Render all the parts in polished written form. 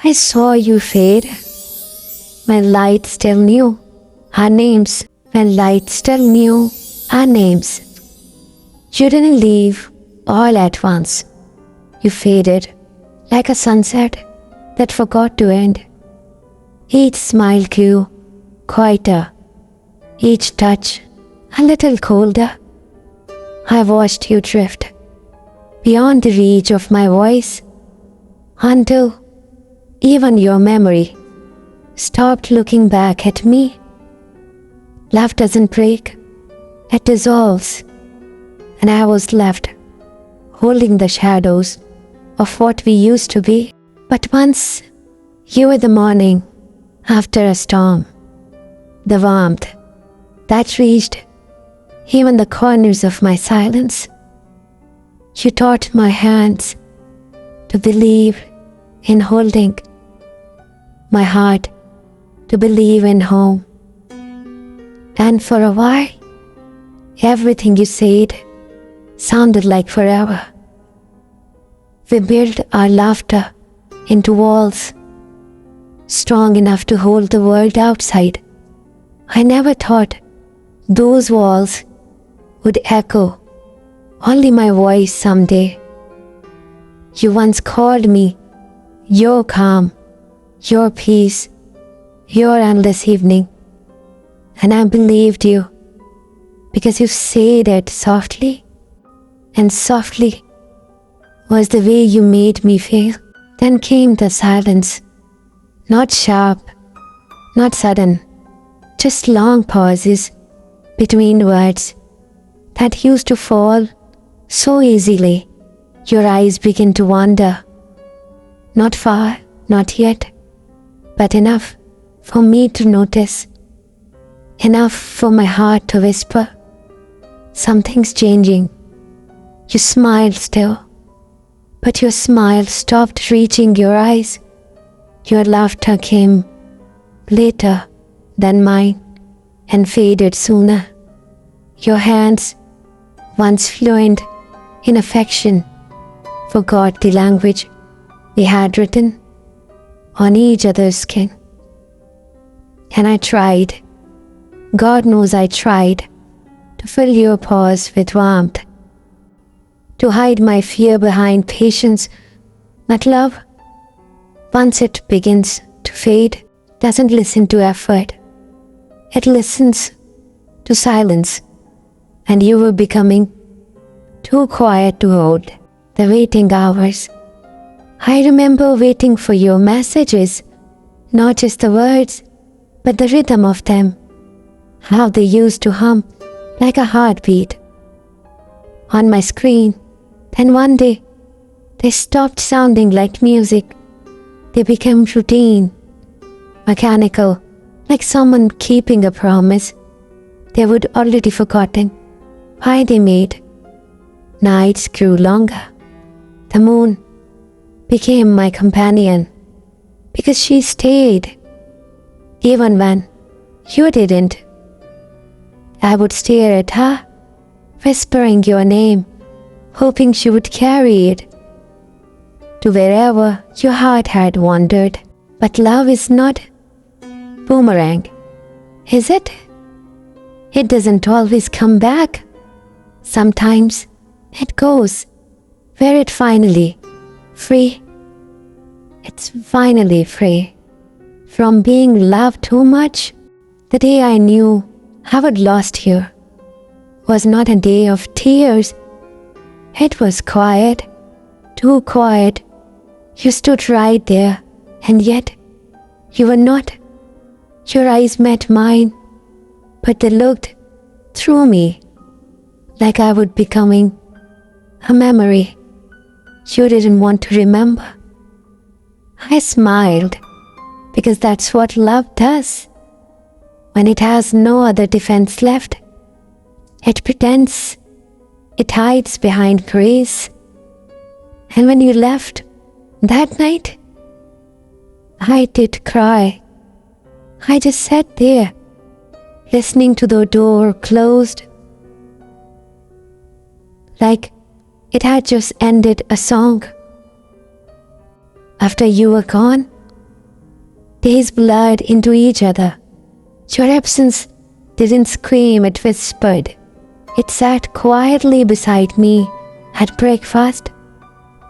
I saw you fade when light still knew our names, when light still knew our names. You didn't leave all at once. You faded like a sunset that forgot to end. Each smile grew quieter, each touch a little colder. I watched you drift beyond the reach of my voice until even your memory stopped looking back at me. Love doesn't break, it dissolves, and I was left holding the shadows of what we used to be. But once you were the morning after a storm, the warmth that reached even the corners of my silence. You taught my hands to believe in holding, my heart to believe in home. And for a while, everything you said sounded like forever. We built our laughter into walls strong enough to hold the world outside. I never thought those walls would echo only my voice someday. You once called me your calm, your peace, your endless evening, and I believed you because you said it softly, and softly was the way you made me feel. Then came the silence, not sharp, not sudden, just long pauses between words that used to fall so easily. Your eyes begin to wander, not far, not yet, but enough for me to notice, enough for my heart to whisper, something's changing. You smiled still, but your smile stopped reaching your eyes. Your laughter came later than mine and faded sooner. Your hands, once fluent in affection, forgot the language we had written on each other's skin. And I tried, God knows I tried, to fill your pause with warmth, to hide my fear behind patience. But love, once it begins to fade, doesn't listen to effort. It listens to silence, and you were becoming too quiet to hold the waiting hours. I remember waiting for your messages, not just the words, but the rhythm of them, how they used to hum like a heartbeat on my screen. Then one day, they stopped sounding like music. They became routine, mechanical, like someone keeping a promise they would already forgotten why they made. Nights grew longer. The moon became my companion because she stayed even when you didn't. I would stare at her, whispering your name, hoping she would carry it to wherever your heart had wandered. But love is not boomerang, is it? It doesn't always come back. Sometimes it goes where it finally free. It's finally free from being loved too much. The day I knew I would lost you was not a day of tears. It was quiet, too quiet. You stood right there, and yet you were not. Your eyes met mine, but they looked through me like I would becoming a memory you didn't want to remember. I smiled because that's what love does. When it has no other defense left, it pretends, it hides behind grace. And when you left that night, I did cry. I just sat there, listening to the door closed, like it had just ended a song. After you were gone, Days blurred into each other. Your absence didn't scream, it whispered. It sat quietly beside me at breakfast,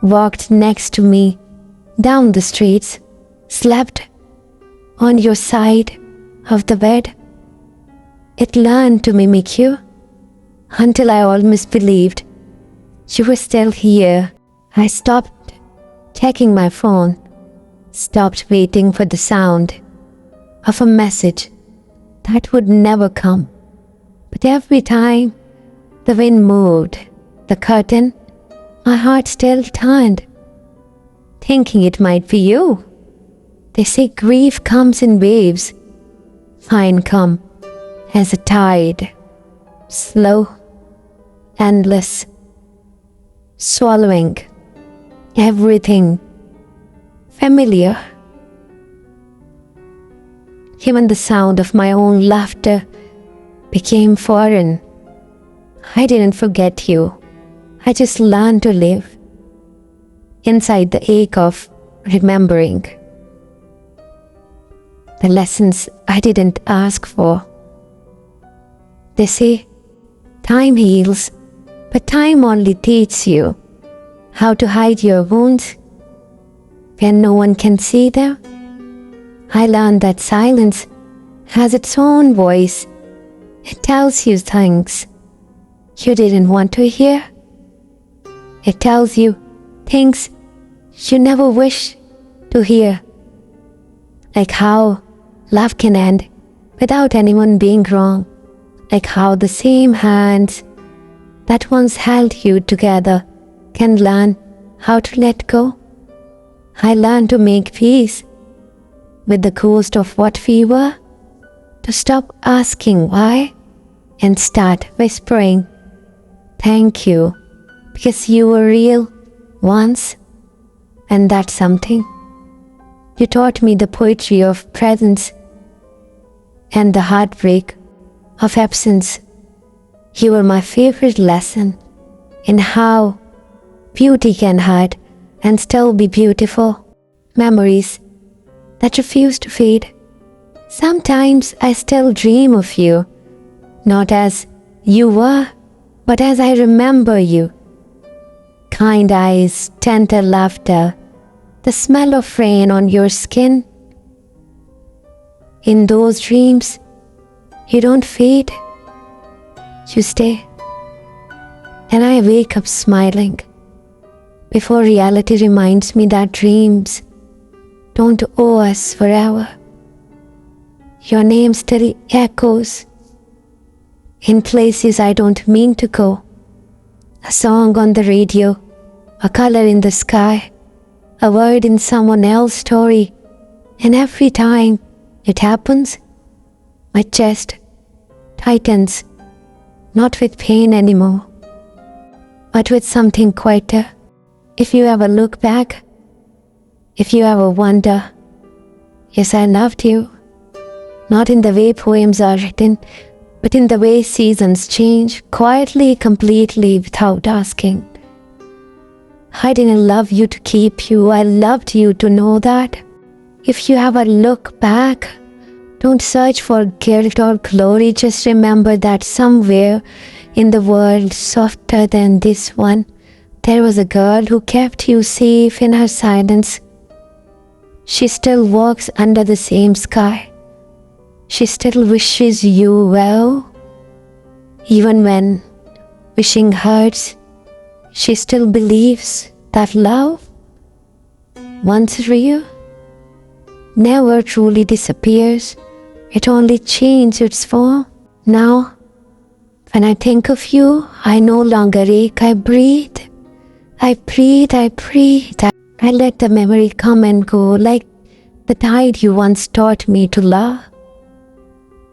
walked next to me down the streets, slept on your side of the bed. It learned to mimic you until I almost believed you were still here. I stopped checking my phone, stopped waiting for the sound of a message that would never come. But every time the wind moved the curtain, my heart still turned, thinking it might be you. They say grief comes in waves. Mine come as a tide, slow, endless, swallowing everything familiar. Even the sound of my own laughter became foreign. I didn't forget you. I just learned to live inside the ache of remembering the lessons I didn't ask for. They say time heals, but time only teaches you how to hide your wounds when no one can see them. I learned that silence has its own voice. It tells you things you didn't want to hear. It tells you things you never wish to hear. Like how love can end without anyone being wrong. Like how the same hands that once held you together can learn how to let go. I learned to make peace with the ghost of what we were, to stop asking why and start whispering, thank you, because you were real once, and that's something. You taught me the poetry of presence and the heartbreak of absence. You were my favorite lesson in how beauty can hurt and still be beautiful. Memories that refuse to fade. Sometimes I still dream of you, not as you were, but as I remember you. Kind eyes, tender laughter, the smell of rain on your skin. In those dreams, you don't fade, you stay. And I wake up smiling before reality reminds me that dreams don't owe us forever. Your name still echoes in places I don't mean to go. A song on the radio, a color in the sky, a word in someone else's story. And every time it happens, my chest tightens, not with pain anymore, but with something quieter. If you ever look back, if you ever wonder, yes, I loved you, not in the way poems are written, but in the way seasons change, quietly, completely, without asking. I didn't love you to keep you, I loved you to know that. If you ever look back, don't search for guilt or glory, just remember that somewhere in the world softer than this one, there was a girl who kept you safe in her silence. She still walks under the same sky. She still wishes you well. Even when wishing hurts, she still believes that love, once real, never truly disappears. It only changes its form. Now, when I think of you, I no longer ache, I breathe. I breathe. I let the memory come and go like the tide you once taught me to love.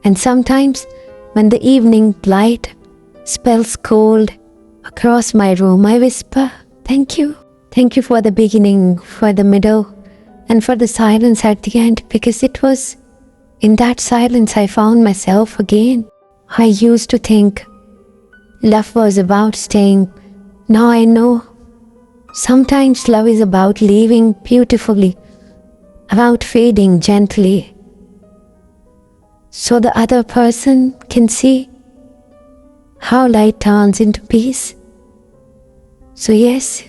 And sometimes when the evening light spills cold across my room, I whisper, thank you. Thank you for the beginning, for the middle, and for the silence at the end, because it was in that silence I found myself again. I used to think love was about staying. Now I know sometimes love is about leaving beautifully, about fading gently so the other person can see how light turns into peace. So yes,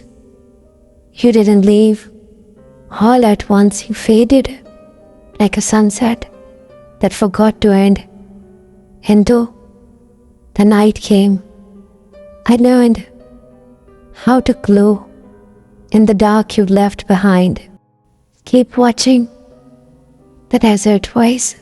you didn't leave. All at once you faded like a sunset that forgot to end. And though the night came, I learned how to glow in the dark you left behind. Keep watching the desert voice.